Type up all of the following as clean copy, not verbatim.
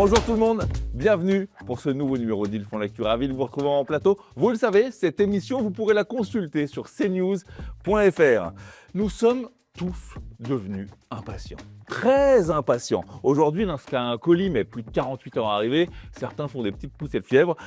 Bonjour tout le monde, bienvenue pour ce nouveau numéro d'Ils font l'actu. Ravi de vous retrouver en plateau. Vous le savez, cette émission, vous pourrez la consulter sur cnews.fr. Nous sommes tous devenus impatients, très impatients. Aujourd'hui, lorsqu'un colis met plus de 48 heures à arriver, certains font des petites poussées de fièvre.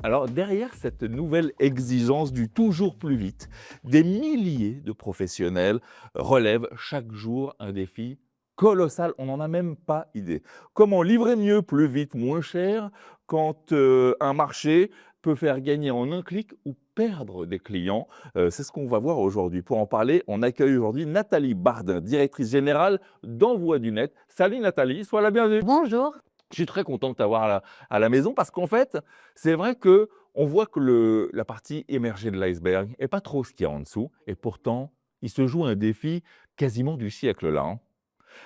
Alors derrière cette nouvelle exigence du toujours plus vite, des milliers de professionnels relèvent chaque jour un défi colossal, on n'en a même pas idée. Comment livrer mieux, plus vite, moins cher, quand un marché peut faire gagner en un clic ou perdre des clients? C'est ce qu'on va voir aujourd'hui. Pour en parler, on accueille aujourd'hui Nathalie Bardin, directrice générale d'Envoi du Net. Salut Nathalie, sois la bienvenue. Bonjour. Je suis très content de t'avoir à la maison parce qu'en fait, c'est vrai qu'on voit que la partie émergée de l'iceberg n'est pas trop ce qu'il y a en dessous. Et pourtant, il se joue un défi quasiment du siècle là, hein.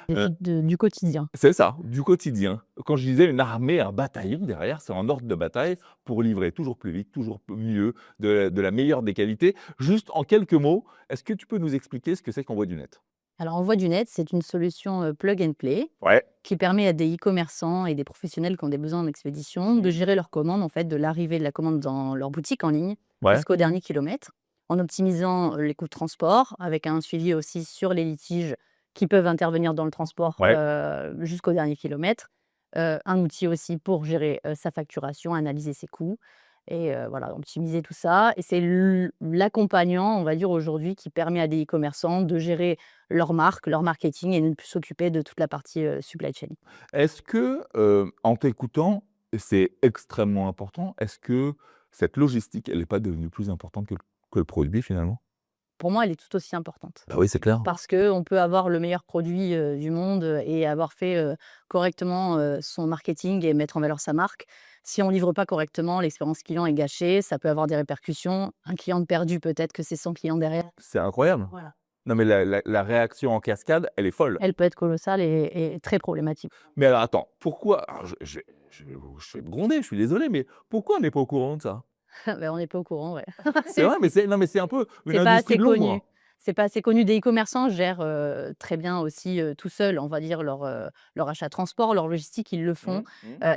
Défi du quotidien. C'est ça, du quotidien. Quand je disais une armée, un bataillon derrière, c'est un ordre de bataille pour livrer toujours plus vite, toujours mieux, de la meilleure des qualités. Juste en quelques mots, est-ce que tu peux nous expliquer ce que c'est qu'Envoi du Net? Alors, Envoi du Net, c'est une solution plug and play Ouais. qui permet à des e-commerçants et des professionnels qui ont des besoins en expédition de gérer leurs commandes, en fait, de l'arrivée de la commande dans leur boutique en ligne Ouais. jusqu'au dernier kilomètre, en optimisant les coûts de transport, avec un suivi aussi sur les litiges qui peuvent intervenir dans le transport Ouais. jusqu'au dernier kilomètre. Un outil aussi pour gérer sa facturation, analyser ses coûts. Et voilà, optimiser tout ça. Et c'est l'accompagnant, on va dire aujourd'hui, qui permet à des e-commerçants de gérer leur marque, leur marketing et de ne plus s'occuper de toute la partie supply chain. Est-ce que, en t'écoutant, et c'est extrêmement important, est-ce que cette logistique, elle n'est pas devenue plus importante que le produit finalement? Pour moi, elle est tout aussi importante. Bah oui, c'est clair. Parce qu'on peut avoir le meilleur produit du monde et avoir fait correctement son marketing et mettre en valeur sa marque. Si on livre pas correctement, l'expérience client est gâchée, ça peut avoir des répercussions. Un client de perdu, peut-être que c'est son client derrière. C'est incroyable. Voilà. Non mais la réaction en cascade, elle est folle. Elle peut être colossale et très problématique. Mais alors attends, pourquoi alors je vais me gronder, je suis désolé, mais pourquoi on n'est pas au courant de ça? Ben, on n'est pas au courant, ouais. C'est vrai, mais non, mais c'est un peu une C'est pas industrie assez de connu. l'ombre. C'est pas assez connu. Des e-commerçants gèrent très bien aussi tout seuls, on va dire, leur achat transport, leur logistique, ils le font.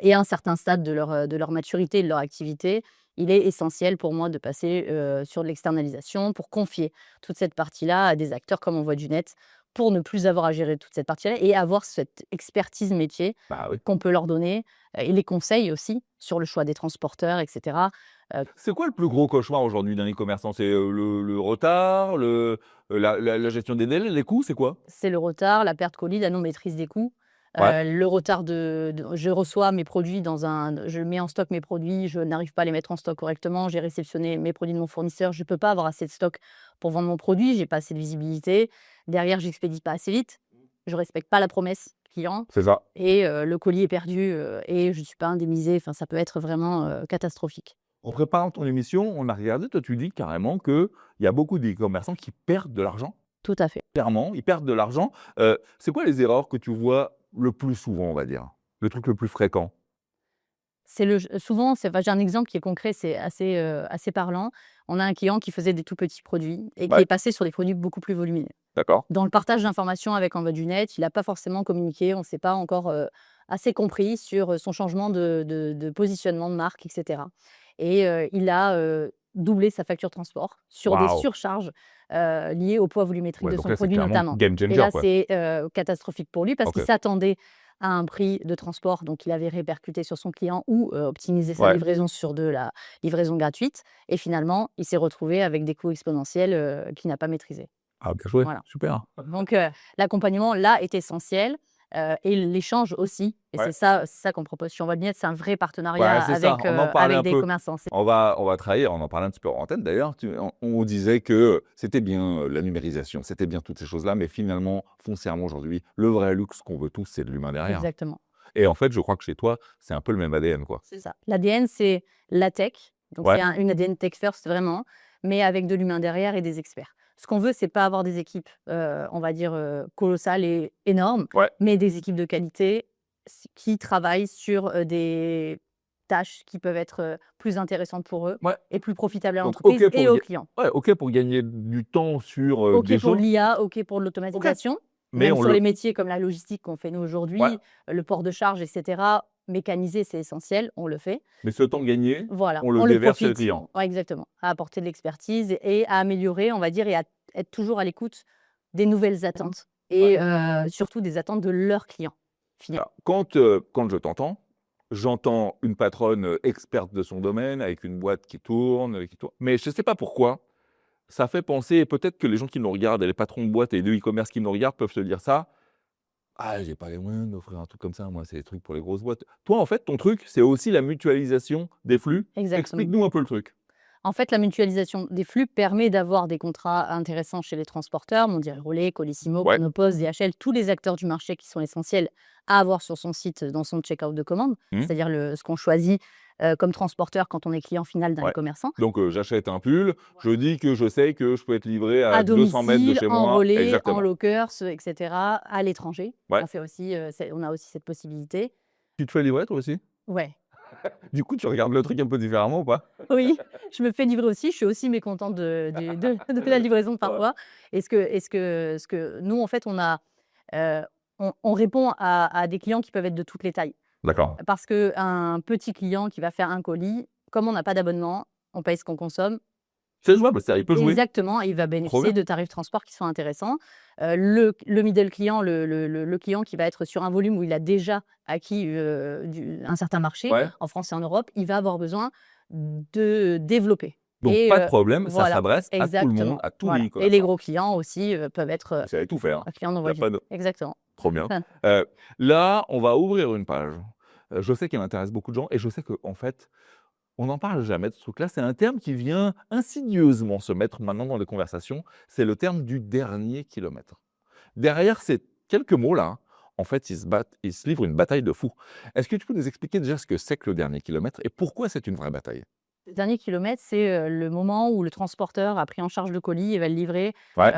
Et à un certain stade de leur maturité et de leur activité, il est essentiel pour moi de passer sur de l'externalisation, pour confier toute cette partie-là à des acteurs comme Envoi du Net, pour ne plus avoir à gérer toute cette partie-là et avoir cette expertise métier Bah oui. qu'on peut leur donner et les conseils aussi sur le choix des transporteurs, et cetera. C'est quoi le plus gros cauchemar aujourd'hui d'un e-commerçant? C'est, le retard, la gestion des délais, les coûts, c'est quoi? C'est le retard, la perte colis, la non-maîtrise des coûts, Ouais. le retard de je reçois mes produits je mets en stock mes produits, je n'arrive pas à les mettre en stock correctement, j'ai réceptionné mes produits de mon fournisseur, je peux pas avoir assez de stock pour vendre mon produit, j'ai pas assez de visibilité. Derrière, j'expédie pas assez vite, je respecte pas la promesse client C'est ça. et le colis est perdu, et je suis pas indemnisée. Enfin, ça peut être vraiment catastrophique. En préparant ton émission, on a regardé, toi tu dis carrément qu'il y a beaucoup d'e-commerçants qui perdent de l'argent. Tout à fait. Clairement, ils perdent de l'argent. C'est quoi les erreurs que tu vois le plus souvent, on va dire? Le truc le plus fréquent? C'est souvent, enfin, j'ai un exemple qui est concret, c'est assez parlant. On a un client qui faisait des tout petits produits et qui Ouais, est passé sur des produits beaucoup plus volumineux. d'accord. Dans le partage d'informations avec Envoi du Net, il n'a pas forcément communiqué, on ne s'est pas encore assez compris sur son changement de positionnement de marque, et cetera. Et il a doublé sa facture transport sur des Waouh! surcharges liées au poids volumétrique Ouais, de donc son là, c'est produit clairement notamment. game Et changer, là, quoi. c'est catastrophique pour lui parce qu'il OK. s'attendait à un prix de transport, donc il avait répercuté sur son client ou optimisé sa Ouais. livraison sur de la livraison gratuite. Et finalement, il s'est retrouvé avec des coûts exponentiels qu'il n'a pas maîtrisés. Ah, bien joué, Voilà. super. Donc l'accompagnement, là, est essentiel, et l'échange aussi. Et Ouais. c'est ça qu'on propose chez Envoi du Net, c'est un vrai Ouais, partenariat c'est ça, on en parlait avec un des peu. commerçants. On va travailler, on en parlait un petit peu en antenne d'ailleurs. On disait que c'était bien la numérisation, c'était bien toutes ces choses-là, mais finalement, foncièrement aujourd'hui, le vrai luxe qu'on veut tous, c'est de l'humain derrière. Exactement, Et en fait, je crois que chez toi, c'est un peu le même ADN, quoi. c'est ça. L'ADN, c'est la tech, donc Ouais, c'est une ADN tech first vraiment, mais avec de l'humain derrière et des experts. Ce qu'on veut, c'est pas avoir des équipes, on va dire, colossales et énormes, ouais, mais des équipes de qualité qui travaillent sur des tâches qui peuvent être plus intéressantes pour eux ouais. et plus profitables à Donc l'entreprise et aux clients. OK pour gagner du temps sur, OK des pour choses, l'IA, OK pour OK, l'automatisation, mais même on sur les le métiers comme la logistique qu'on fait nous ouais, aujourd'hui, le port de charge, et cetera. mécaniser, c'est essentiel, on le fait. Mais ce temps gagné, Voilà, on le on le déverse chez le profite. client. Ouais, exactement, à apporter de l'expertise et à améliorer, on va dire, et à être toujours à l'écoute des nouvelles attentes et surtout des attentes de leurs clients finaux. Alors, quand je t'entends, j'entends une patronne experte de son domaine, avec une boîte qui tourne, mais je ne sais pas pourquoi, ça fait penser, et peut-être que les gens qui nous regardent, et les patrons de boîtes et de e-commerce qui nous regardent peuvent se dire ça. Ah, j'ai pas les moyens d'offrir un truc comme ça, moi, c'est des trucs pour les grosses boîtes. Toi, en fait, ton truc, c'est aussi la mutualisation des flux. Exactement. Explique-nous un peu le truc. En fait, la mutualisation des flux permet d'avoir des contrats intéressants chez les transporteurs, Mondial Relais, Colissimo, Ouais. Chronopost, DHL, tous les acteurs du marché qui sont essentiels à avoir sur son site dans son checkout de commande, c'est-à-dire ce qu'on choisit comme transporteur quand on est client final d'un Ouais. e-commerçant. Donc, j'achète un pull, je dis que je sais que je peux être livré à À 200 mètres de domicile, chez en moi. relais, en Exactement. lockers, etc., à l'étranger. Ouais. On fait aussi, on a aussi cette possibilité. Tu te fais livrer, toi aussi? Ouais. Du coup, tu regardes le truc un peu différemment ou pas? Oui, je me fais livrer aussi. Je suis aussi mécontente de la livraison parfois. Et ce que nous, en fait, on répond à des clients qui peuvent être de toutes les tailles. D'accord. Parce qu'un petit client qui va faire un colis, comme on n'a pas d'abonnement, on paye ce qu'on consomme. C'est jouable, ça, il peut jouer. Exactement, et il va bénéficier bien. de tarifs transport qui sont intéressants. Le middle client, le client qui va être sur un volume où il a déjà acquis un certain marché Ouais. en France et en Europe, il va avoir besoin de développer. Donc, Et pas de problème, ça voilà, s'adresse à tout le exactement. monde, à tous Voilà. les Et les e-commerçants. gros clients aussi peuvent être Vous savez tout faire. un client Y d'envoi a pas de... Exactement. Trop bien. Là, on va ouvrir une page. Je sais qu'elle intéresse beaucoup de gens et je sais qu'en fait, on n'en parle jamais de ce truc-là. C'est un terme qui vient insidieusement se mettre maintenant dans les conversations. C'est le terme du dernier kilomètre. Derrière ces quelques mots-là, en fait, ils se livrent une bataille de fous. Est-ce que tu peux nous expliquer déjà ce que c'est que le dernier kilomètre et pourquoi c'est une vraie bataille? Le dernier kilomètre, c'est le moment où le transporteur a pris en charge le colis et va le livrer, Ouais.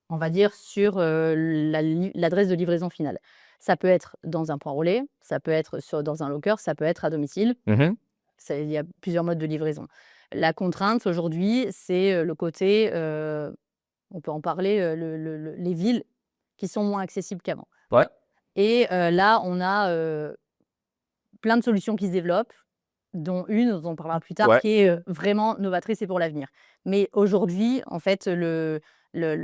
on va dire, sur l'adresse de livraison finale. Ça peut être dans un point relais, ça peut être dans un locker, ça peut être à domicile. Mhm. Il y a plusieurs modes de livraison. La contrainte aujourd'hui, c'est le côté, on peut en parler, les villes qui sont moins accessibles qu'avant. Ouais. Et là, on a plein de solutions qui se développent, dont une, dont on parlera plus tard, Ouais. qui est vraiment novatrice et pour l'avenir. Mais aujourd'hui, en fait,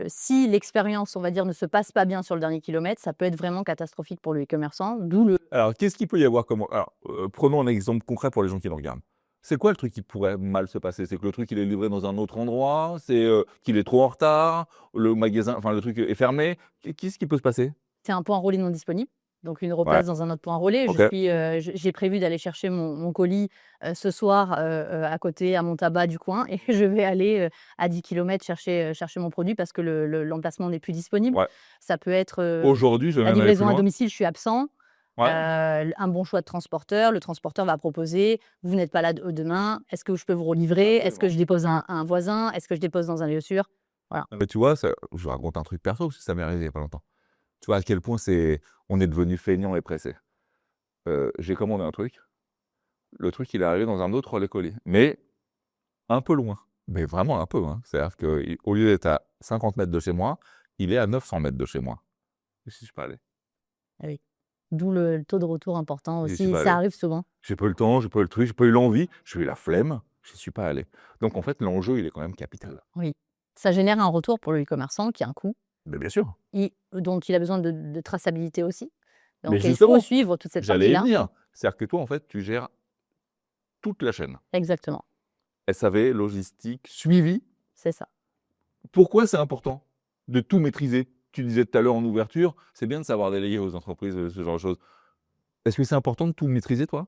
si l'expérience, on va dire, ne se passe pas bien sur le dernier kilomètre, ça peut être vraiment catastrophique pour le e-commerçant, d'où le... Alors, qu'est-ce qu'il peut y avoir comme... Alors, prenons un exemple concret pour les gens qui nous regardent. C'est quoi le truc qui pourrait mal se passer? C'est que le truc, il est livré dans un autre endroit? C'est qu'il est trop en retard? Le magasin, enfin, le truc est fermé? Qu'est-ce qui peut se passer? C'est un point relais non disponible, donc une replace dans un autre point relais. Ok. J'ai prévu d'aller chercher mon colis ce soir à côté, à mon tabac du coin, et je vais aller à 10 km chercher mon produit parce que l'emplacement n'est plus disponible. Ouais. Ça peut être Aujourd'hui, je vais la même aller plus livraison à loin. domicile, je suis absent. Ouais. Un bon choix de transporteur. Le transporteur va proposer, vous n'êtes pas là demain, est-ce que je peux vous relivrer? Est-ce que je dépose à un voisin? Est-ce que je dépose dans un lieu sûr? Voilà. Mais tu vois, je raconte un truc perso parce que ça m'est arrivé il n'y a pas longtemps. Tu vois à quel point on est devenu feignant et pressé. J'ai commandé un truc. Le truc, il est arrivé dans un autre relais colis, mais un peu loin. Mais vraiment un peu. Hein. C'est-à-dire qu'au lieu d'être à 50 mètres de chez moi, il est à 900 mètres de chez moi. Et si je peux aller? Ah oui. D'où le taux de retour important J'y suis aussi, pas ça allé. arrive souvent. J'ai pas eu le temps, j'ai pas eu le truc, j'ai pas eu l'envie, j'ai eu la flemme, j'y suis pas allé. Donc en fait, l'enjeu, il est quand même capital. Oui. Ça génère un retour pour le e-commerçant qui a un coût, Mais bien sûr. dont il a besoin de traçabilité aussi. Mais Donc il justement, faut suivre toute cette j'allais y partie-là. venir. C'est-à-dire que toi, en fait, tu gères toute la chaîne. Exactement, SAV, logistique, suivi. c'est ça. Pourquoi c'est important de tout maîtriser? Tu disais tout à l'heure en ouverture, c'est bien de savoir déléguer aux entreprises ce genre de choses. Est-ce que c'est important de tout maîtriser, toi?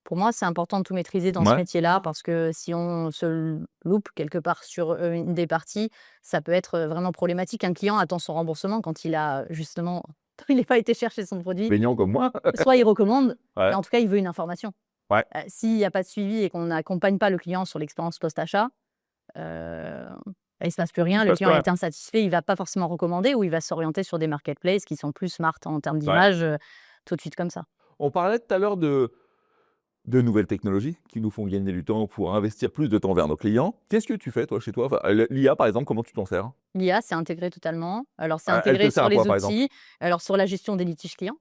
Pour moi, c'est important de tout maîtriser dans ce Ouais. métier-là parce que si on se loupe quelque part sur une des parties, ça peut être vraiment problématique. Un client attend son remboursement quand il a justement, il n'a pas été chercher son produit. Feignant comme moi? Soit il recommande, Ouais. mais en tout cas, il veut une information. Ouais. S'il n'y a pas de suivi et qu'on n'accompagne pas le client sur l'expérience post-achat, il ne se passe plus rien. Il se Le passe client plus est insatisfait, il ne va pas forcément recommander ou il va s'orienter sur des marketplaces qui sont plus smart en termes Ouais. d'image, tout de suite comme ça. On parlait tout à l'heure de nouvelles technologies qui nous font gagner du temps pour investir plus de temps vers nos clients. Qu'est-ce que tu fais, toi, chez toi? Enfin, l'IA, par exemple, comment tu t'en sers? L'IA, c'est intégré totalement. Alors, c'est Elle te intégré sert sur à les quoi, par exemple? outils, alors sur la gestion des litiges clients.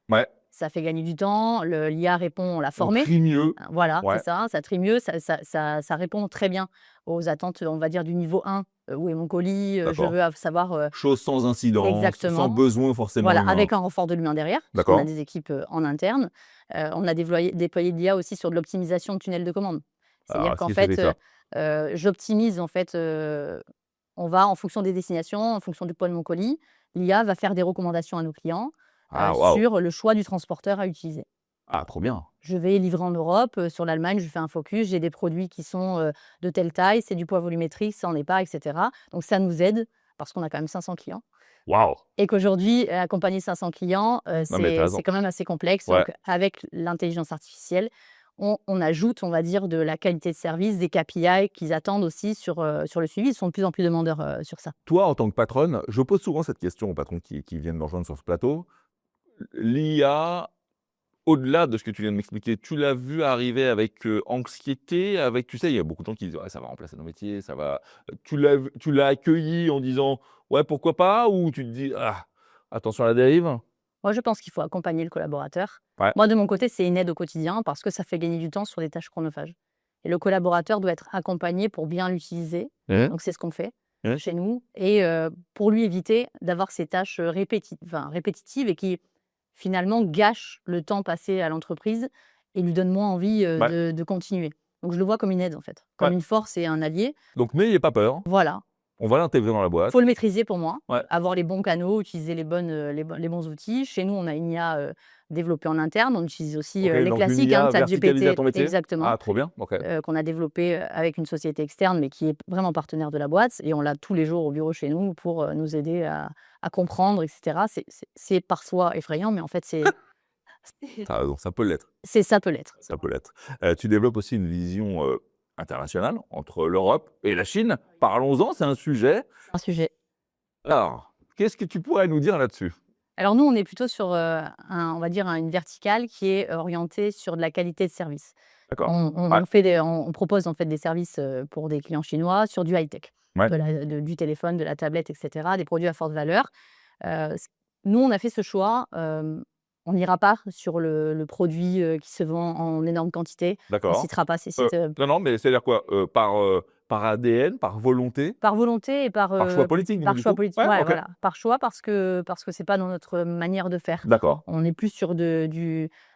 Ouais. ça fait gagner du temps, l'IA répond, on l'a On formé. trie mieux. Voilà, Ouais. c'est ça trie mieux, ça répond très bien aux attentes, on va dire, du niveau 1. Où est mon colis? Je D'accord. veux savoir, Chose sans incidence, sans exactement. besoin forcément Voilà, humain. avec un renfort de l'humain derrière, parce qu'on a D'accord. des équipes en interne. On a déployé de l'IA aussi sur de l'optimisation de tunnels de commande. C'est-à-dire Alors, qu'en qu'est-ce que c'est fait, que ça? j'optimise, en fait, on va en fonction des destinations, en fonction du poids de mon colis, l'IA va faire des recommandations à nos clients Ah waouh! sur le choix du transporteur à utiliser. Ah trop bien. Je vais livrer en Europe, sur l'Allemagne, je fais un focus, j'ai des produits qui sont de telle taille, c'est du poids volumétrique, ça en est pas, et cetera. Donc ça nous aide parce qu'on a quand même 500 clients Waouh! et qu'aujourd'hui, accompagner 500 clients, Non mais tu as raison. c'est quand même assez complexe. Ouais. Donc avec l'intelligence artificielle, on ajoute, on va dire, de la qualité de service, des KPI qu'ils attendent aussi sur le suivi. Ils sont de plus en plus demandeurs sur ça. Toi, en tant que patronne, je pose souvent cette question aux patrons qui viennent me rejoindre sur ce plateau. L'IA, au-delà de ce que tu viens de m'expliquer, tu l'as vu arriver avec anxiété, avec, tu sais, il y a beaucoup de gens qui disent ouais, ça va remplacer nos métiers, ça va. Tu l'as accueilli en disant ouais, pourquoi pas, ou tu te dis ah, attention à la dérive. Moi, je pense qu'il faut accompagner le collaborateur. Ouais. Moi, de mon côté, c'est une aide au quotidien parce que ça fait gagner du temps sur des tâches chronophages. Et le collaborateur doit être accompagné pour bien l'utiliser. Hein? Donc, c'est ce qu'on fait Hein? chez nous. Et pour lui éviter d'avoir ces tâches répétitives et qui, finalement, gâchent le temps passé à l'entreprise et lui donnent moins envie Ouais. de continuer. Donc, je le vois comme une aide, en fait, comme Ouais. une force et un allié. Donc n'ayez pas peur, Voilà. on va l'intégrer dans la Il boîte. faut le maîtriser pour moi, Ouais. avoir les bons canaux, utiliser les bons outils. Chez nous, on a une IA développée en interne. On utilise aussi Ok, les donc une classiques, IA ChatGPT, verticalisée à ton métier. exactement, Ah trop bien. Ok. qu'on a développé avec une société externe, mais qui est vraiment partenaire de la boîte. Et on l'a tous les jours au bureau chez nous pour nous aider à comprendre, etc. C'est par soi effrayant, mais en fait, T'as raison, ça peut l'être. ça peut l'être. Ça peut l'être. Tu développes aussi une vision internationale entre l'Europe et la Chine. Parlons-en, c'est un sujet. C'est un sujet. Alors, qu'est-ce que tu pourrais nous dire là-dessus? Alors nous, on est plutôt sur on va dire une verticale qui est orientée sur de la qualité de service. D'accord. On propose en fait des services pour des clients chinois sur du high-tech, Ouais. du téléphone, de la tablette, etc., des produits à forte valeur. Nous, on a fait ce choix. On n'ira pas sur le produit qui se vend en énorme quantité. On ne D'accord. citera pas ces sites Non, mais c'est-à-dire quoi? Par ADN, par volonté, par volonté et par choix politique, par du choix coup? politique. Ouais, Ouais, ok. voilà, par choix parce que c'est pas dans notre manière de faire. D'accord. On est plus sur de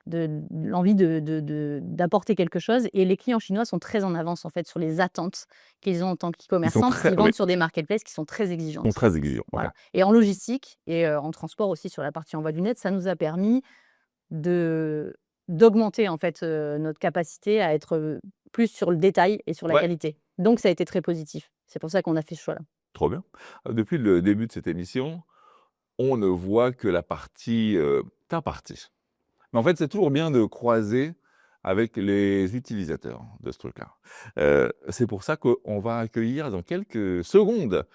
l'envie d'apporter quelque chose et les clients chinois sont très en avance en fait sur les attentes qu'ils ont en tant qu'e-commerçants parce qu'ils vendent sur des marketplaces qui sont très Ils sont exigeantes. très exigeants. Ok. Voilà. Et en logistique et en transport aussi sur la partie envoi du net, ça nous a permis d'augmenter en fait notre capacité à être plus sur le détail et sur la Ouais. qualité. Donc ça a été très positif. C'est pour ça qu'on a fait ce choix-là. Trop bien. Depuis le début de cette émission, on ne voit que la partie, ta partie. Mais en fait, c'est toujours bien de croiser avec les utilisateurs de ce truc-là. C'est pour ça qu'on va accueillir dans quelques secondes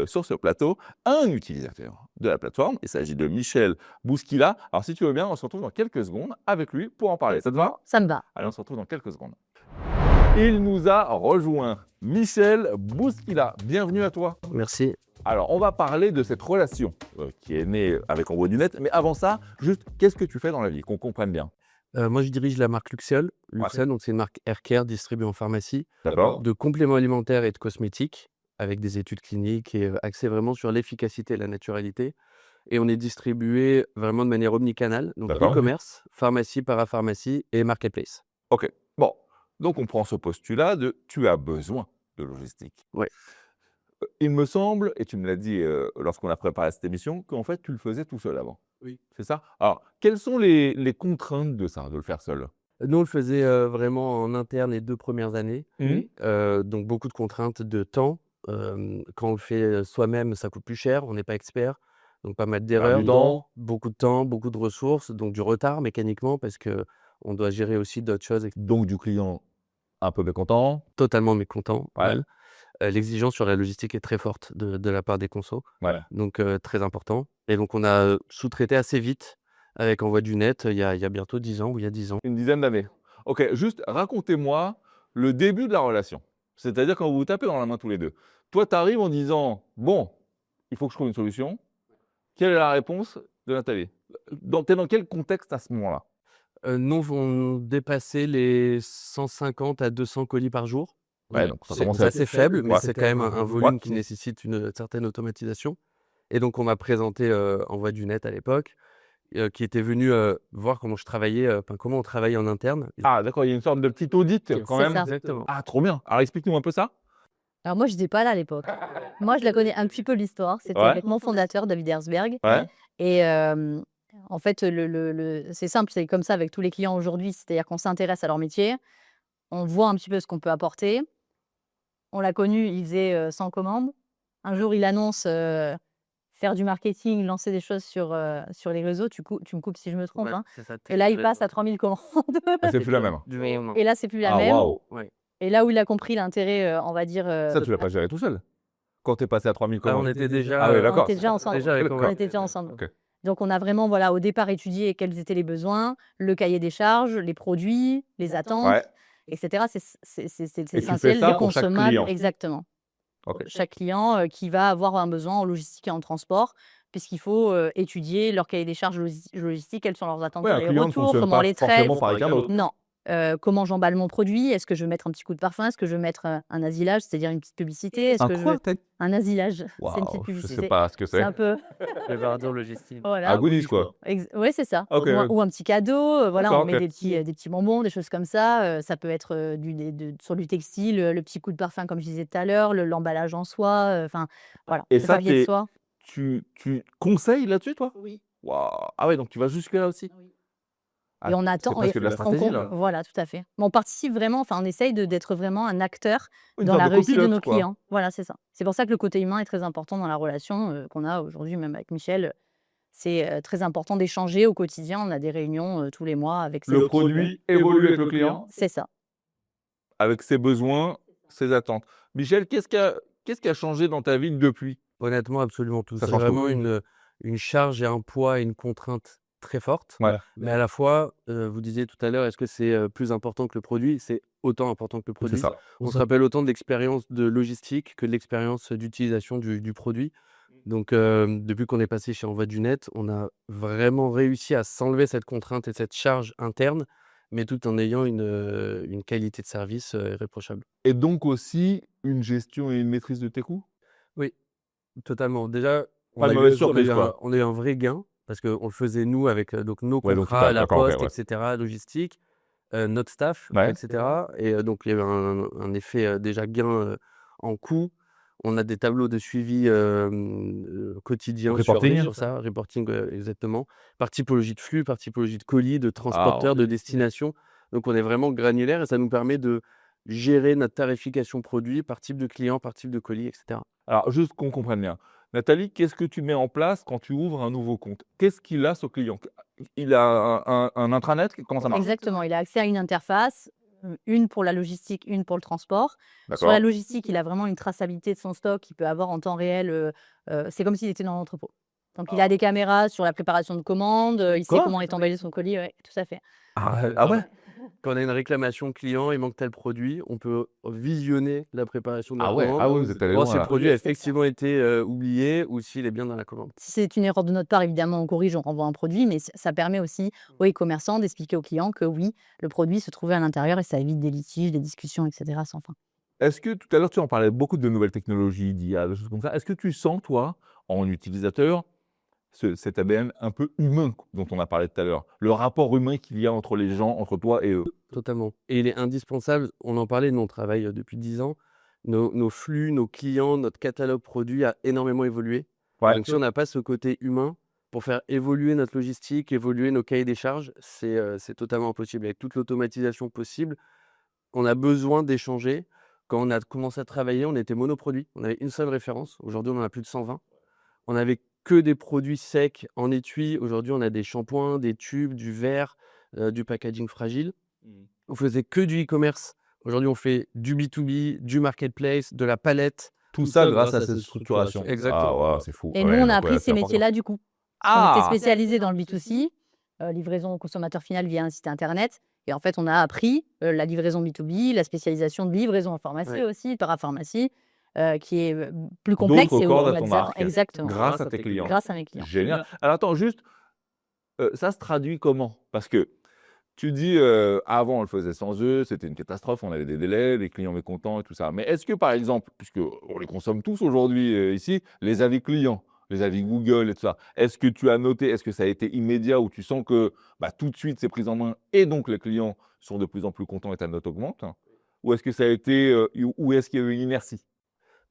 sur ce plateau un utilisateur de la plateforme. Il s'agit de Michel Bousquila. Alors, si tu veux bien, on se retrouve dans quelques secondes avec lui pour en parler. Ça te va? Ça me va. Allez, on se retrouve dans quelques secondes. Il nous a rejoint, Michel Bousquila. Bienvenue à toi. Merci. Alors, on va parler de cette relation qui est née avec Envoi du Net. Mais avant ça, juste, qu'est-ce que tu fais dans la vie, qu'on comprenne bien? Moi, je dirige la marque Luxeol. Luxeol, donc c'est une marque haircare distribuée en pharmacie, D'accord. de compléments alimentaires et de cosmétiques, avec des études cliniques et axées vraiment sur l'efficacité et la naturalité. Et on est distribué vraiment de manière omnicanale, donc D'accord. e-commerce, pharmacie, parapharmacie et marketplace. Ok. Bon, donc on prend ce postulat de tu as besoin de logistique. Ouais. Il me semble, et tu me l'as dit lorsqu'on a préparé cette émission, qu'en fait tu le faisais tout seul avant. Oui. C'est ça? Alors, quelles sont les contraintes de ça, de le faire seul? Nous, on le faisait vraiment en interne les 2 premières années. Donc beaucoup de contraintes de temps. Quand on le fait soi-même, ça coûte plus cher, on n'est pas expert. Donc pas mal d'erreurs, du temps. beaucoup de temps, beaucoup de ressources, donc du retard mécaniquement parce qu'on doit gérer aussi d'autres choses. Donc du client un peu mécontent. Totalement mécontent. Ouais. Mal. L'exigence sur la logistique est très forte de la part des consos, Ouais. donc très important. Et donc on a sous-traité assez vite avec Envoi du Net il y a bientôt 10 ans ou il y a 10 ans. Une dizaine d'années. Ok, juste racontez-moi le début de la relation. C'est-à-dire quand vous vous tapez dans la main tous les deux. Toi, tu arrives en disant, bon, il faut que je trouve une solution. Quelle est la réponse de Nathalie? T'es dans quel contexte à ce moment-là? Nous, on dépassait les 150 à 200 colis par jour. Ouais, donc ça C'est commence à être assez faible, mais ouais. c'est quand même un volume Ouais. qui nécessite une certaine automatisation. Et donc, on m'a présenté Envoi du Net à l'époque, qui était venu voir comment je travaillais, comment on travaillait en interne. Ah d'accord, il y a une sorte de petit audit quand C'est même. ça. Exactement. Ah trop bien. Alors explique-nous un peu ça. Alors moi, je n'étais pas là à l'époque. Moi, je la connais un petit peu l'histoire. C'était Ouais. avec mon fondateur, David Herzberg. Ouais. Et en fait, c'est simple, c'est comme ça avec tous les clients aujourd'hui. C'est-à-dire qu'on s'intéresse à leur métier, on voit un petit peu ce qu'on peut apporter. On l'a connu, il faisait 100 commandes. Un jour, il annonce faire du marketing, lancer des choses sur les réseaux. Tu me coupes si je me trompe. Ouais, Hein. c'est ça. Et là, il passe à 3000 commandes. Ah, c'est plus la même. Du jour au lendemain. Et là, c'est plus la Ah même. waouh. Ouais. Et là où il a compris l'intérêt, on va dire. Ça tu l'as pas géré tout seul. Quand t'es passé à 3000 Ah, on commandes. était déjà, Ah oui, d'accord. On était déjà ensemble. déjà avec D'accord. On Envoi. était déjà ensemble. Ok. Donc, on a vraiment, voilà, au départ, étudié quels étaient les besoins, le cahier des charges, les produits, les attentes, Ouais. etc. C'est Et tu fais essentiel, ça les pour chaque consommables. client. Exactement. Ok. Chaque client qui va avoir un besoin en logistique et en transport, puisqu'il faut étudier leur cahier des charges logistiques, quelles sont leurs attentes Ouais, sur un les client ne retours, fonctionne comment on pas les traite. forcément pareil qu'un autre. Non. Comment j'emballe mon produit? Est-ce que je veux mettre un petit coup de parfum? Est-ce que je veux mettre un asilage, c'est-à-dire une petite publicité? Est-ce Un que je quoi veux un asilage? C'est une petite Waouh, je publicité. sais pas ce que C'est c'est. un peu, Préparateur logistique. voilà. Un goodies quoi. Oui, c'est ça. Ok. Ou un petit cadeau. Voilà, D'accord, on met ok. des petits bonbons, des choses comme ça. Ça peut être sur du textile, le petit coup de parfum, comme je disais tout à l'heure, l'emballage en soie. Enfin, voilà, Et le ça, papier de soie. tu conseilles là-dessus toi? Oui. Waouh. Ah ouais, donc tu vas jusque là aussi. Et on attend. C'est presque de la stratégie là. Voilà, tout à fait. Mais on participe vraiment, enfin, on essaye d'être vraiment un acteur Une dans sorte la de réussite de copilote, nos quoi. clients. Voilà, c'est ça. C'est pour ça que le côté humain est très important dans la relation qu'on a aujourd'hui, même avec Michel. C'est très important d'échanger au quotidien. On a des réunions tous les mois avec Le produit évolue avec le client, C'est ça. avec ses besoins, ses attentes. Michel, qu'est-ce qui a changé dans ta vie depuis? Honnêtement, absolument tout. Ça C'est change tout. vraiment une charge et un poids et une contrainte très forte. Ouais. Mais à la fois, vous disiez tout à l'heure, est-ce que c'est plus important que le produit? C'est autant important que le C'est produit. ça. On se rappelle autant de l'expérience de logistique que de l'expérience d'utilisation du produit. Donc, depuis qu'on est passé chez Envoi du Net, on a vraiment réussi à s'enlever cette contrainte et cette charge interne, mais tout en ayant une qualité de service irréprochable. Et donc aussi une gestion et une maîtrise de tes coûts? Oui, totalement. Déjà, Pas de mauvaise surprise, quoi. on a eu un vrai gain parce qu'on le faisait nous avec donc nos Ouais, donc tu contrats, passes, la d'accord, ok, poste, ouais. etc., logistique, notre staff, Ouais. etc. Et donc, il y a eu un effet déjà gain en coût. On a des tableaux de suivi quotidien Reporting? sur ça, reporting exactement, par typologie de flux, par typologie de colis, de Ah, transporteur, de destination. Donc, on est vraiment granulaire et ça nous permet de gérer notre tarification produit par type de client, par type de colis, etc. Alors, juste qu'on comprenne bien. Nathalie, qu'est-ce que tu mets en place quand tu ouvres un nouveau compte? Qu'est-ce qu'il a, ce client? Il a un intranet? Comment ça marche? Exactement. Il a accès à une interface, une pour la logistique, une pour le transport. Sur D'accord. la logistique, il a vraiment une traçabilité de son stock qu'il peut avoir en temps réel. C'est comme s'il était dans l'entrepôt. Donc, il a des caméras sur la préparation de commandes, il sait Quoi? comment est emballé son colis. Ouais, tout à fait. Ah ouais? Quand on a une réclamation client, il manque tel produit, on peut visionner la préparation de la Ah ouais, commande. ah ouais, vous êtes allé Voir loin si le là. produit a effectivement été oublié ou s'il est bien dans la commande. Si c'est une erreur de notre part, évidemment, on corrige, on renvoie un produit, mais ça permet aussi aux e-commerçants d'expliquer aux clients que oui, le produit se trouvait à l'intérieur et ça évite des litiges, des discussions, etc. sans fin. Est-ce que tout à l'heure, tu en parlais beaucoup de nouvelles technologies, d'IA, de choses comme ça. Est-ce que tu sens, toi, en utilisateur, cet ADN un peu humain dont on a parlé tout à l'heure? Le rapport humain qu'il y a entre les gens, entre toi et eux? Totalement. Et il est indispensable, on en parlait, nous on travaille depuis 10 ans, nos flux, nos clients, notre catalogue produit a énormément évolué. Ouais. Donc si on n'a pas ce côté humain, pour faire évoluer notre logistique, évoluer nos cahiers des charges, c'est totalement impossible. Avec toute l'automatisation possible, on a besoin d'échanger. Quand on a commencé à travailler, on était monoproduit. On avait une seule référence. Aujourd'hui, on en a plus de 120. On n'avait que des produits secs en étui. Aujourd'hui, on a des shampoings, des tubes, du verre, du packaging fragile. On faisait que du e-commerce. Aujourd'hui, on fait du B2B, du marketplace, de la palette. Tout ça grâce à cette structuration. Exactement. Ah ouais, c'est fou. Et Ouais, nous, on donc, a ouais, appris c'est ces important. métiers-là du coup. On était Ah! spécialisé dans le B2C, livraison au consommateur final via un site internet. Et en fait, on a appris la livraison B2B, la spécialisation de livraison en pharmacie Ouais. aussi, parapharmacie, qui est plus complexe. D'autres Et où cordes on à va ton dire- arc. Exactement. Grâce à tes clients. Grâce à mes clients. Génial. Alors attends, juste, ça se traduit comment? Parce que tu dis, avant on le faisait sans eux, c'était une catastrophe, on avait des délais, les clients mécontents et tout ça. Mais est-ce que par exemple, puisqu'on les consomme tous aujourd'hui, ici, les avis clients, les avis Google et tout ça, est-ce que tu as noté, est-ce que ça a été immédiat où tu sens que, bah, tout de suite c'est pris en main et donc les clients sont de plus en plus contents et ta note augmente? Ou est-ce que ça a été, ou est-ce qu'il y a eu une inertie?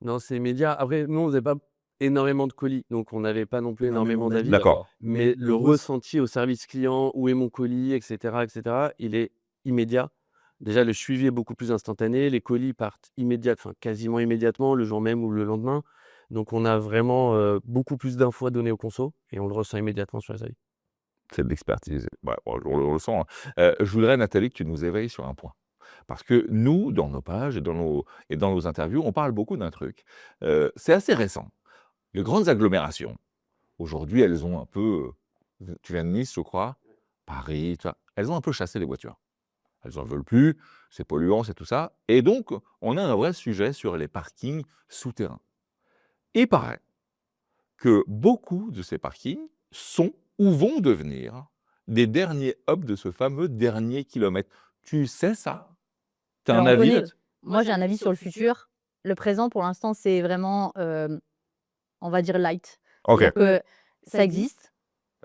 Non, c'est immédiat. Après, nous, on faisait pas énormément de colis, donc on n'avait pas non plus énormément d'avis. D'accord. Mais le ressenti au service client, où est mon colis, et cetera, il est immédiat. Déjà, le suivi est beaucoup plus instantané. Les colis partent quasiment immédiatement, le jour même ou le lendemain. Donc, on a vraiment beaucoup plus d'infos à donner au conso et on le ressent immédiatement sur les avis. C'est de l'expertise. Ouais, bon, on le sent, hein. Je voudrais, Nathalie, que tu nous éveilles sur un point. Parce que nous, dans nos pages et dans nos interviews, on parle beaucoup d'un truc. C'est assez récent. Les grandes agglomérations, aujourd'hui, elles ont un peu, tu viens de Nice, je crois, Paris, tu vois, elles ont un peu chassé les voitures. Elles n'en veulent plus, c'est polluant, c'est tout ça. Et donc, on a un vrai sujet sur les parkings souterrains. Il paraît que beaucoup de ces parkings sont ou vont devenir des derniers hubs de ce fameux dernier kilomètre. Tu sais ça? Tu as un Alors, on avis connaît, là-dessus? moi j'ai un avis sur le futur. Le présent, pour l'instant, c'est vraiment, on va dire light. OK. C'est-à-dire que ça existe,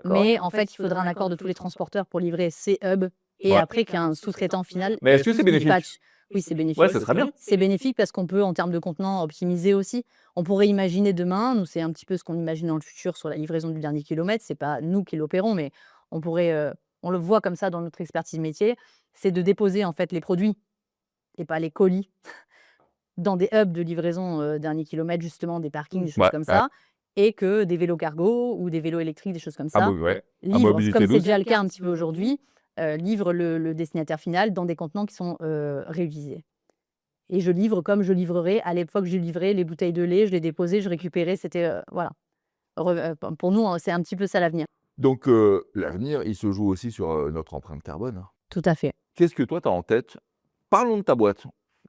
D'accord. mais en fait, il faudra un accord de tous les transporteurs pour livrer ces hubs et Ouais. après qu'un sous-traitant final Mais est-ce que c'est bénéfique? dispatche. Oui, c'est bénéfique. Ouais, ça serait bien. C'est bénéfique parce qu'on peut, en termes de contenant, optimiser aussi. On pourrait imaginer demain, nous, c'est un petit peu ce qu'on imagine dans le futur sur la livraison du dernier kilomètre. C'est pas nous qui l'opérons, mais on pourrait, on le voit comme ça dans notre expertise métier, c'est de déposer en fait les produits et pas les colis dans des hubs de livraison dernier kilomètre, justement des parkings, des choses Ouais, comme ouais. ça, et que des vélos cargo ou des vélos électriques, des choses comme Ah ça, ouais. À livrent, mobilité comme c'est douce. déjà le cas un petit peu aujourd'hui, livrent le destinataire final dans des contenants qui sont réutilisés. Et je livre comme je livrerais à l'époque, je livrais les bouteilles de lait, je les déposais, je récupérais, c'était voilà. Pour nous, hein, c'est un petit peu ça l'avenir. Donc, l'avenir, il se joue aussi sur notre empreinte carbone, hein. Tout à fait. Qu'est-ce que toi, tu as en tête? Parlons de ta boîte.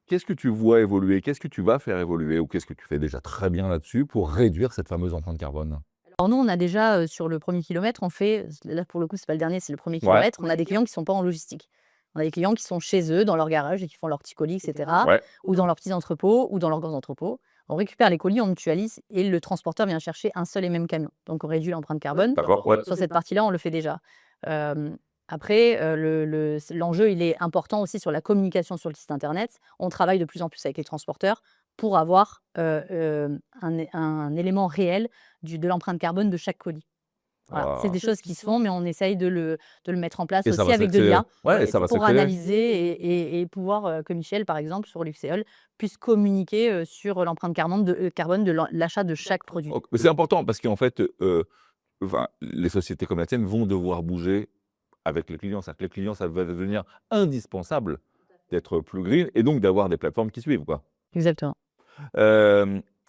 Qu'est-ce que tu vois évoluer? Qu'est-ce que tu vas faire évoluer? Ou qu'est-ce que tu fais déjà très bien là-dessus pour réduire cette fameuse empreinte carbone? Alors nous, on a déjà sur le premier kilomètre, on fait, là pour le coup, c'est pas le dernier, c'est le premier Ouais. kilomètre, on a des clients qui ne sont pas en logistique. On a des clients qui sont chez eux, dans leur garage, et qui font leurs petits colis, etc. Ouais. Ou dans leurs petits entrepôts, ou dans leurs grands entrepôts. On récupère les colis, on mutualise, et le transporteur vient chercher un seul et même camion. Donc on réduit l'empreinte carbone. D'accord, ouais. Sur cette partie-là, on le fait déjà. Après, l'enjeu, il est important aussi sur la communication sur le site internet. On travaille de plus en plus avec les transporteurs pour avoir un élément réel de l'empreinte carbone de chaque colis. Voilà. C'est des choses qui se font, mais on essaye de le mettre en place Et ça aussi va avec de s'accélérer. l'IA Ouais, et ça va pour s'accélérer. analyser et pouvoir, que Michel, par exemple, sur Luxéol, puisse communiquer sur l'empreinte carbone de l'achat de chaque produit. Donc, c'est important parce qu'en fait, enfin, les sociétés comme la tienne vont devoir bouger avec les clients. C'est-à-dire que les clients, ça va devenir indispensable d'être plus green et donc d'avoir des plateformes qui suivent, quoi. Exactement.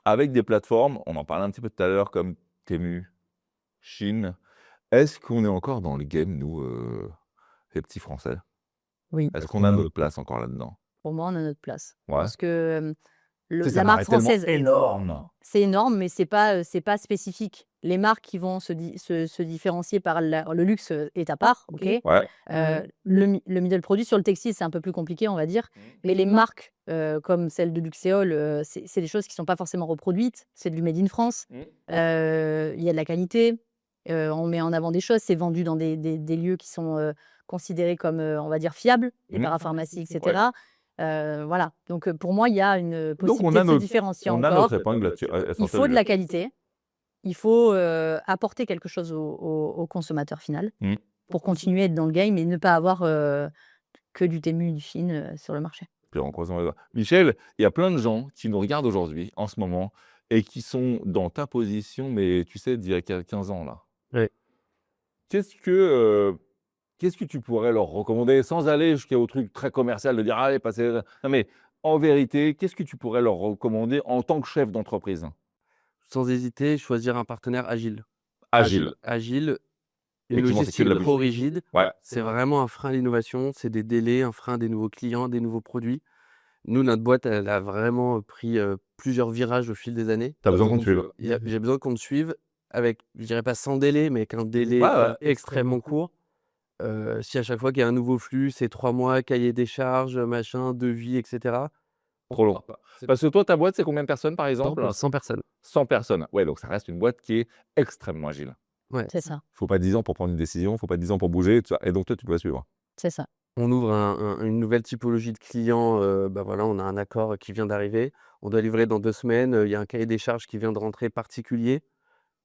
Avec des plateformes, on en parlait un petit peu tout à l'heure, comme Temu, Chine. Est-ce qu'on est encore dans le game, nous, les petits Français? Oui. Est-ce qu'on a notre place encore là-dedans? Pour moi, on a notre place. Ouais. Parce que Tu sais, ça la marque paraît tellement française, énorme. c'est énorme, mais c'est pas spécifique. Les marques qui vont se différencier par le luxe est à part, ok. Ouais. Le middle produit sur le textile, c'est un peu plus compliqué, on va dire. Mais les marques comme celle de Luxéol, c'est des choses qui ne sont pas forcément reproduites. C'est du made in France. Il y a de la qualité. On met en avant des choses. C'est vendu dans des lieux qui sont considérés comme, on va dire, fiables, les parapharmacies, etc. Voilà. Donc pour moi, il y a une possibilité de se différencier On a encore. notre épingle là-dessus. Il faut de la qualité. Il faut apporter quelque chose au consommateur final pour continuer à être dans le game et ne pas avoir que du Temu, du Chine sur le marché. Puis en croisant les doigts. Michel, il y a plein de gens qui nous regardent aujourd'hui, en ce moment, et qui sont dans ta position, mais tu sais, d'il y a 15 ans, là. Ouais. Qu'est-ce que tu pourrais leur recommander, sans aller jusqu'au truc très commercial de dire allez, passez. Non, mais en vérité, qu'est-ce que tu pourrais leur recommander en tant que chef d'entreprise? Sans hésiter, choisir un partenaire agile. Agile. Agile, une Effectivement, c'est que de logistique la trop rigide, Ouais. c'est vraiment un frein à l'innovation, c'est des délais, un frein à des nouveaux clients, des nouveaux produits. Nous, notre boîte, elle a vraiment pris plusieurs virages au fil des années. Tu as besoin qu'on te suive. J'ai besoin qu'on me suive avec, je dirais pas sans délai, mais avec un délai extrêmement court. Si à chaque fois qu'il y a un nouveau flux, c'est 3 mois, cahier des charges, machin, devis, etc. Trop long. Parce que toi, ta boîte, c'est combien de personnes, par 100, exemple? 100 personnes. 100 personnes. Ouais, donc ça reste une boîte qui est extrêmement agile. Ouais. C'est ça, Il ne faut pas 10 ans pour prendre une décision, il ne faut pas 10 ans pour bouger, tout ça. Et donc toi, tu dois suivre. c'est ça. On ouvre une nouvelle typologie de clients. Voilà, on a un accord qui vient d'arriver. On doit livrer dans 2 semaines. Il y a un cahier des charges qui vient de rentrer particulier.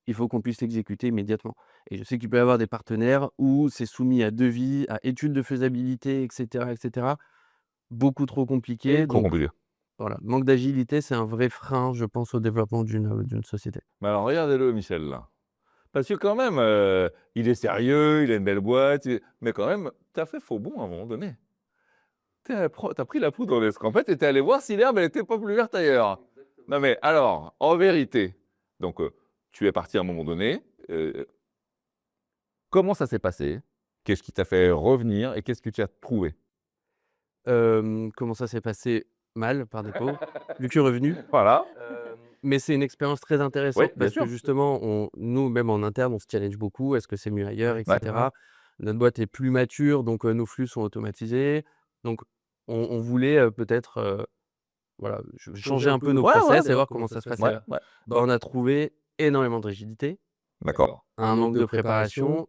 Il faut qu'on puisse l'exécuter immédiatement. Et je sais qu'il peut y avoir des partenaires où c'est soumis à devis, à études de faisabilité, etc., etc. Beaucoup trop compliqué. Trop Donc compliqué. voilà, manque d'agilité, c'est un vrai frein, je pense, au développement d'une société. Mais alors, regardez-le, Michel, là. Parce que quand même, il est sérieux, il a une belle boîte, mais quand même, tu as fait faux bond à un moment donné. Tu as pris la poudre dans l'escampette et tu es allé voir si l'herbe n'était pas plus verte ailleurs. Non mais alors, en vérité, donc tu es parti à un moment donné, comment ça s'est passé? Qu'est-ce qui t'a fait revenir et qu'est-ce que tu as trouvé? Comment ça s'est passé? Mal, par défaut, vu que revenu. Voilà. Mais c'est une expérience très intéressante Oui, bien parce sûr. que justement, nous, même en interne, on se challenge beaucoup. Est-ce que c'est mieux ailleurs, Ouais. etc. Notre boîte est plus mature, donc nos flux sont automatisés. Donc, on voulait peut-être voilà, changer un peu nos process et voir comment ça se passait. Ouais, ouais. On a trouvé énormément de rigidité, D'accord. un manque de préparation.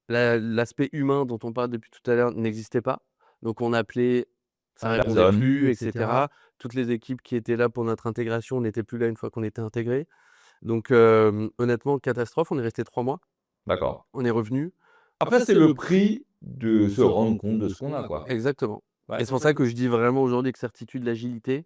L'aspect humain dont on parle depuis tout à l'heure n'existait pas. Donc, on appelait, ça répondait Personne. plus, etc. Toutes les équipes qui étaient là pour notre intégration n'étaient plus là une fois qu'on était intégrés. Donc, honnêtement, catastrophe. On est resté 3 mois. D'accord. On est revenu. Après, c'est le prix de se rendre compte de ce qu'on a, quoi. Exactement. Ouais. Et c'est pour ça que je dis vraiment aujourd'hui avec certitude l'agilité.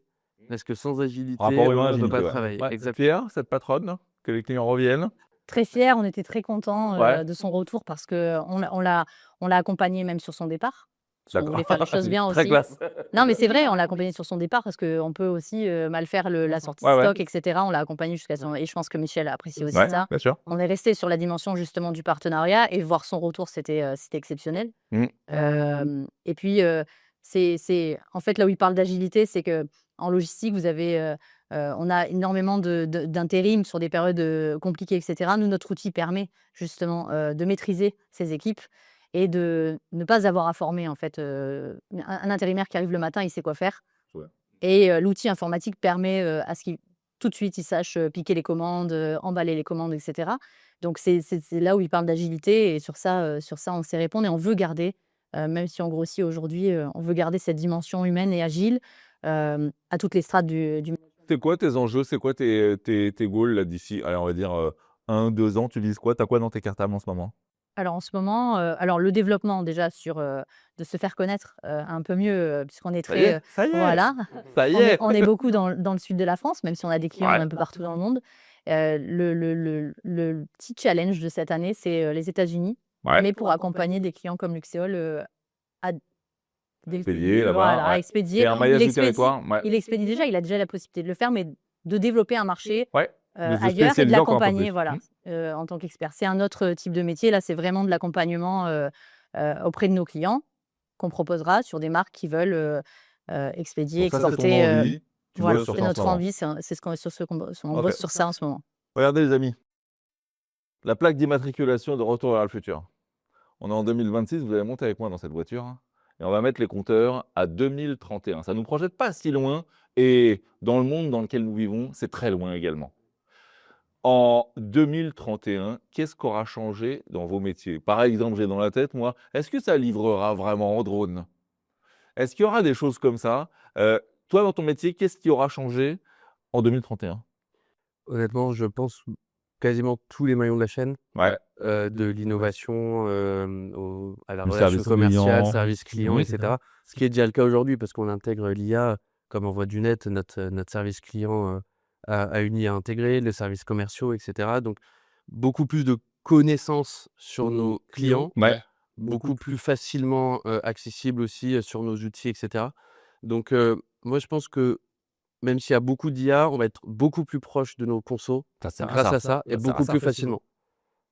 Parce que sans agilité, Rapport humain, on ne peut pas agilité, ouais. travailler. Ouais. Exactement. Fier, cette patronne, que les clients reviennent. Très fiers, on était très contents Ouais. de son retour parce qu'on l'a accompagné même sur son départ. Parce qu'on voulait faire les choses bien Très aussi. classe. Non, mais c'est vrai, on l'a accompagné sur son départ parce qu'on peut aussi mal faire la sortie Ouais, de ouais. stock, etc. On l'a accompagné jusqu'à son... Et je pense que Michel a apprécié aussi Ouais, ça. bien sûr. On est resté sur la dimension justement du partenariat et voir son retour, c'était exceptionnel. Et puis, en fait, là où il parle d'agilité, c'est qu'en logistique, vous avez, on a énormément d'intérim sur des périodes compliquées, etc. Nous, notre outil permet justement de maîtriser ces équipes et de ne pas avoir à former. En fait, un intérimaire qui arrive le matin, il sait quoi faire. Ouais. Et l'outil informatique permet à ce qu'il tout de suite, il sache piquer les commandes, emballer les commandes, etc. Donc, c'est là où il parle d'agilité. Et sur ça, on sait répondre. Et on veut garder, même si on grossit aujourd'hui, on veut garder cette dimension humaine et agile à toutes les strates du... C'est quoi tes enjeux? C'est quoi tes goals là d'ici, allez, on va dire 1-2 ans? Tu vises quoi? Tu as quoi dans tes cartables en ce moment? Alors en ce moment, alors le développement déjà de se faire connaître un peu mieux, puisqu'on est Ça y est, très... ça y est, Voilà, ça y est. on est beaucoup dans le sud de la France, même si on a des clients Ouais. un peu partout dans le monde. Le petit challenge de cette année, c'est les États-Unis, Ouais. mais pour accompagner des clients comme Luxéol à Expédier là-bas. voilà, à Ouais. expédier. Et un maillage Il du territoire. Ouais. il expédie déjà, il a déjà la possibilité de le faire, mais de développer un marché Ouais. De se ailleurs et de spécialiser encore un peu l'accompagner, plus. voilà, en tant qu'expert. C'est un autre type de métier. Là, c'est vraiment de l'accompagnement auprès de nos clients qu'on proposera sur des marques qui veulent expédier, Donc ça, c'est ton exporter. envie. Tu Voilà, bosses sur c'est ça en notre ce moment. envie, c'est ce qu'on on Ok. bosse sur ça en ce moment. Regardez les amis, la plaque d'immatriculation de Retour vers le futur. On est en 2026, vous allez monter avec moi dans cette voiture hein, et on va mettre les compteurs à 2031. Ça ne nous projette pas si loin et dans le monde dans lequel nous vivons, c'est très loin également. En 2031, qu'est-ce qu'aura changé dans vos métiers? Par exemple, j'ai dans la tête, moi, est-ce que ça livrera vraiment en drone? Est-ce qu'il y aura des choses comme ça? Toi, dans ton métier, qu'est-ce qui aura changé en 2031? Honnêtement, je pense quasiment tous les maillons de la chaîne, Ouais. de l'innovation à la Le relation service commerciale, client. service client, Oui, etc. Ce qui est déjà le cas aujourd'hui parce qu'on intègre l'IA comme Envoi du Net, notre service client a une IA intégrée, les services commerciaux, etc. Donc, beaucoup plus de connaissances sur nos clients, Ouais. beaucoup plus facilement accessible aussi sur nos outils, etc. Donc, moi, je pense que même s'il y a beaucoup d'IA, on va être beaucoup plus proche de nos consos Ça sert à grâce ça. à ça et Ça sert à beaucoup ça. plus facilement.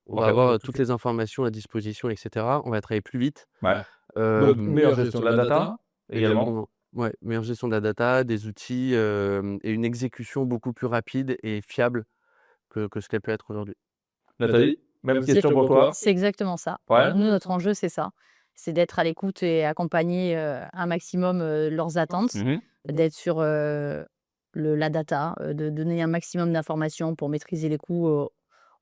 On va Ok. avoir toutes les informations à disposition, etc. On va travailler plus vite. Ouais. Donc, meilleure gestion de la data également. Ouais, meilleure gestion de la data, des outils et une exécution beaucoup plus rapide et fiable que ce qu'elle peut être aujourd'hui. Nathalie, même C'est question pour toi. c'est exactement ça. Ouais. Nous, notre enjeu, c'est ça. C'est d'être à l'écoute et accompagner un maximum leurs attentes, Mhm. d'être sur la data, de donner un maximum d'informations pour maîtriser les coûts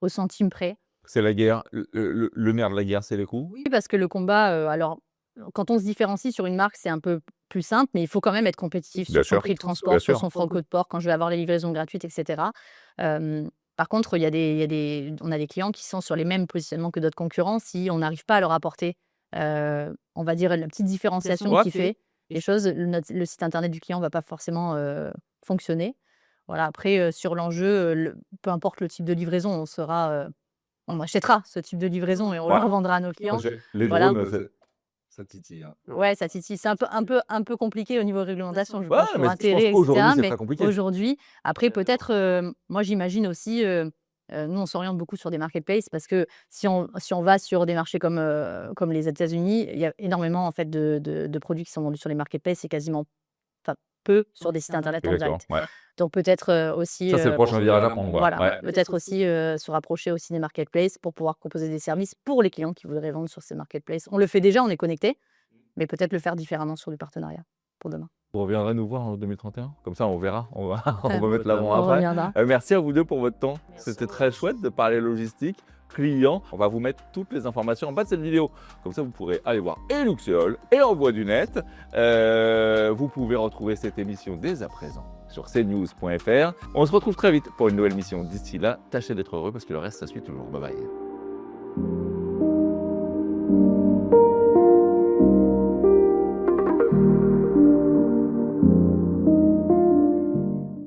au centime près. C'est la guerre. Le nerf de la guerre, c'est les coûts. Oui, parce que le combat, alors, quand on se différencie sur une marque, c'est un peu plus simple, mais il faut quand même être compétitif Bien sur son sûr, prix de bien transport, sur sûr. son franco de port, quand je vais avoir les livraisons gratuites, etc. Par contre, il y a on a des clients qui sont sur les mêmes positionnements que d'autres concurrents. Si on n'arrive pas à leur apporter, on va dire, la petite différenciation Ouais. qui fait les choses, le site internet du client ne va pas forcément fonctionner. Voilà, après, sur l'enjeu, peu importe le type de livraison, on achètera ce type de livraison et on Ouais. le revendra à nos clients. Les Voilà. drones, Ça titille. Hein. Ouais, ça titille. C'est un peu compliqué au niveau réglementation, je Ouais, pense, pour mais je pense intégrer, qu'aujourd'hui, etc. c'est Mais très compliqué. aujourd'hui, après, peut-être, moi, j'imagine aussi, nous, on s'oriente beaucoup sur des marketplaces parce que si on va sur des marchés comme les États-Unis, il y a énormément en fait de produits qui sont vendus sur les marketplaces et quasiment, enfin, peu sur des sites internet en Exactement. direct. Ouais. Donc peut-être aussi, Ça, c'est le prochain virage à prendre. voilà, Ouais. peut-être aussi se rapprocher aussi des marketplaces pour pouvoir proposer des services pour les clients qui voudraient vendre sur ces marketplaces. On le fait déjà, on est connecté, mais peut-être le faire différemment sur du partenariat pour demain. Vous reviendrez nous voir en 2031. Comme ça, on verra. On va mettre Totalement. l'avant On après. reviendra. Merci à vous deux pour votre temps. C'était très chouette de parler logistique, client. On va vous mettre toutes les informations en bas de cette vidéo. Comme ça, vous pourrez aller voir et Luxéol et Envoi du Net. Vous pouvez retrouver cette émission dès à présent sur cnews.fr. On se retrouve très vite pour une nouvelle mission. D'ici là, tâchez d'être heureux parce que le reste, ça suit toujours. Bye bye.